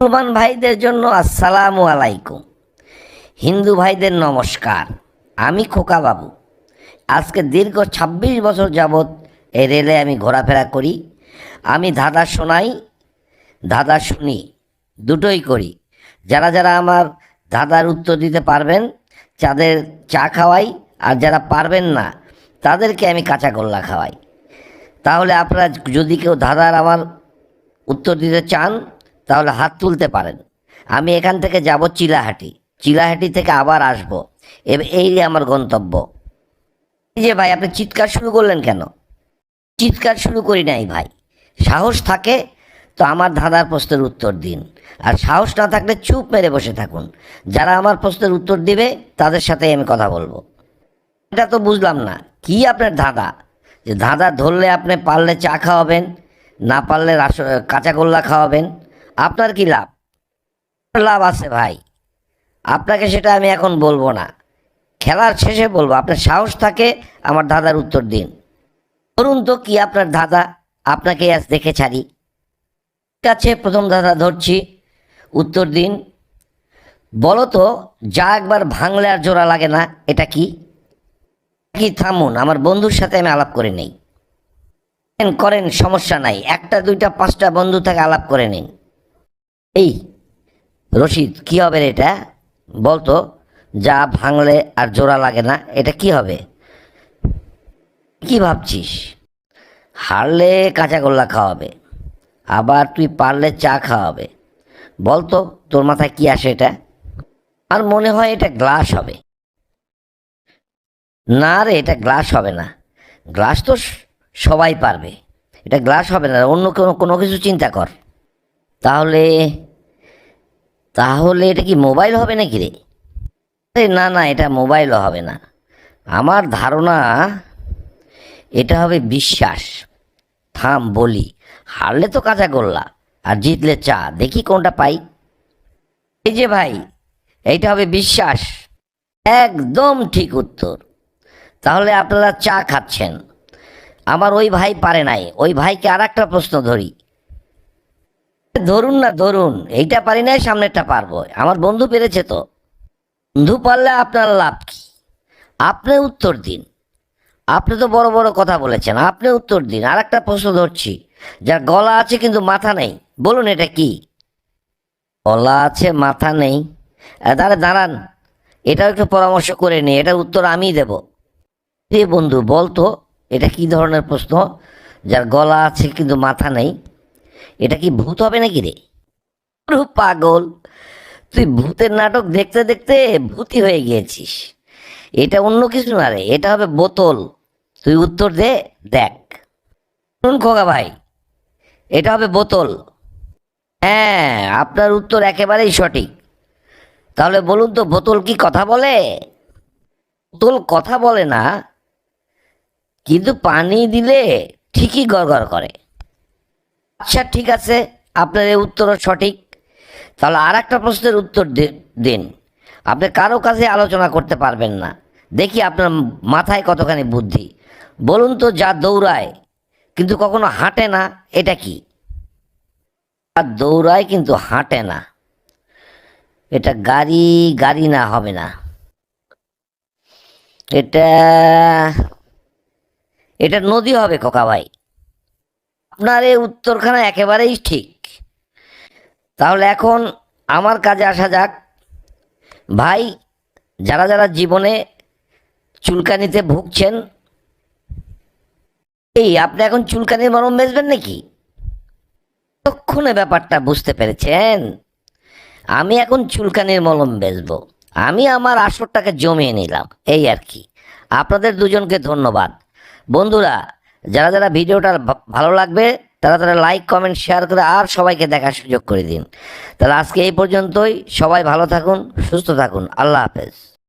মুসলমান ভাইদের জন্য আসসালামু আলাইকুম, হিন্দু ভাইদের নমস্কার। আমি খোকা বাবু। আজকে দীর্ঘ ২৬ বছর যাবৎ এই রেলে আমি ঘোরাফেরা করি। আমি ধাঁধা শোনাই, ধাঁধা শুনি, দুটোই করি। যারা যারা আমার ধাঁধার উত্তর দিতে পারবেন তাদের চা খাওয়াই, আর যারা পারবেন না তাদেরকে আমি কাঁচা গোল্লা খাওয়াই। তাহলে আপনারা যদি কেউ ধাঁধার আমার উত্তর দিতে চান তাহলে হাত তুলতে পারেন। আমি এখান থেকে যাব চিলাহাটি, চিলাহাটি থেকে আবার আসব, এই আমার গন্তব্য। এই যে ভাই, আপনি চিৎকার শুরু করলেন কেন? চিৎকার শুরু করি নাই ভাই। সাহস থাকে তো আমার ধাঁধার প্রশ্নের উত্তর দিন, আর সাহস না থাকলে চুপ মেরে বসে থাকুন। যারা আমার প্রশ্নের উত্তর দিবে তাদের সাথে আমি কথা বলবো। এটা তো বুঝলাম না, কি আপনার ধাঁধা? যে ধাঁধা ধরলে আপনি পারলে চা খাওয়াবেন, না পারলে কাঁচা গোল্লা খাওয়াবেন, আপনার কি লাভ? লাভ আছে ভাই, আপনাকে সেটা আমি এখন বলবো না, খেলার শেষে বলবো। আপনার সাহস থাকে আমার ধাঁধার উত্তর দিন। ধরুন তো কি আপনার ধাঁধা, আপনাকে আজ দেখে ছাড়ি। ঠিক আছে, প্রথম ধাঁধা ধরছি, উত্তর দিন। বলো তো, যা একবার ভাঙলে আর জোড়া লাগে না, এটা কি? কি থামুন, আমার বন্ধুর সাথে আমি আলাপ করে নেই। করেন, সমস্যা নাই, একটা দুইটা পাঁচটা বন্ধু থেকে আলাপ করে নিন। এই রশিদ, কি হবে রে এটা? বলতো, যা ভাঙলে আর জোড়া লাগে না, এটা কি হবে? কি ভাবছিস? হারলে কাঁচা গোল্লা খাওয়াবে, আবার তুই পারলে চা খাওয়াবে। বলতো, তোর মাথায় কি আসে এটা? আর মনে হয় এটা গ্লাস হবে। না রে, এটা গ্লাস হবে না। গ্লাস তো সবাই পারবে, এটা গ্লাস হবে না। অন্য কোনো কিছু চিন্তা কর। তাহলে তাহলে এটা কি মোবাইল হবে নাকি রে? না না, এটা মোবাইলও হবে না। আমার ধারণা এটা হবে বিশ্বাস। থাম বলি, হারলে তো কাঁচা গোল্লা আর জিতলে চা, দেখি কোনটা পাই। এই যে ভাই, এইটা হবে বিশ্বাস। একদম ঠিক উত্তর। তাহলে আপনারা চা খাচ্ছেন। আমার ওই ভাই পারে নাই, ওই ভাইকে আর একটা প্রশ্ন ধরি। ধরুন না, ধরুন। এইটা পারি নাই, সামনেরটা পারবো। আমার বন্ধু পেরেছে তো। বন্ধু পারলে আপনার লাভ কি? আপনি উত্তর দিন। আপনি তো বড় বড় কথা বলেছেন, আপনি উত্তর দিন। আর একটা প্রশ্ন ধরছি, যার গলা আছে কিন্তু মাথা নেই। বলুন এটা কি? গলা আছে মাথা নেই? দাঁড়ান, এটাও একটু পরামর্শ করে নিই, এটার উত্তর আমিই দেব। রে বন্ধু, বলতো এটা কি ধরনের প্রশ্ন? যার গলা আছে কিন্তু মাথা নেই, এটা কি ভূত হবে নাকি রে? পাগল, তুই ভূতের নাটক দেখতে দেখতে ভূতই হয়ে গিয়েছিস। এটা অন্য কিছু না রে, এটা হবে বোতল। তুই উত্তর দে, দেখ। শুনুন খোকা ভাই, এটা হবে বোতল। হ্যাঁ, আপনার উত্তর একেবারেই সঠিক। তাহলে বলুন তো, বোতল কি কথা বলে? বোতল কথা বলে না, কিন্তু পানি দিলে ঠিকই গড়গড় করে। আচ্ছা ঠিক আছে, আপনার এই উত্তরও সঠিক। তাহলে আর একটা প্রশ্নের উত্তর দিন। আপনি কারো কাছে আলোচনা করতে পারবেন না, দেখি আপনার মাথায় কতখানি বুদ্ধি। বলুন তো, যা দৌড়ায় কিন্তু কখনো হাঁটে না, এটা কি? আর দৌড়ায় কিন্তু হাঁটে না, এটা গাড়ি? গাড়ি না, হবে না। এটা এটা নদী হবে খোকা ভাই। আপনার এই উত্তরখানা একেবারেই ঠিক। তাহলে এখন আমার কাজে আসা যাক। ভাই, যারা যারা জীবনে চুলকানিতে ভুগছেন, এই আপনি এখন চুলকানির মলম বেচবেন নাকি? তক্ষণে ব্যাপারটা বুঝতে পেরেছেন? আমি এখন চুলকানির মলম বেচবো। আমি আমার আসরটাকে জমিয়ে নিলাম, এই আর কি। আপনাদের দুজনকে ধন্যবাদ। বন্ধুরা, যারা যারা ভিডিওটা ভালো লাগবে তারা তারা লাইক কমেন্ট শেয়ার করে আর সবাইকে দেখার সুযোগ করে দিন। তাহলে আজকে এই পর্যন্তই। সবাই ভালো থাকুন, সুস্থ থাকুন। আল্লাহ হাফেজ।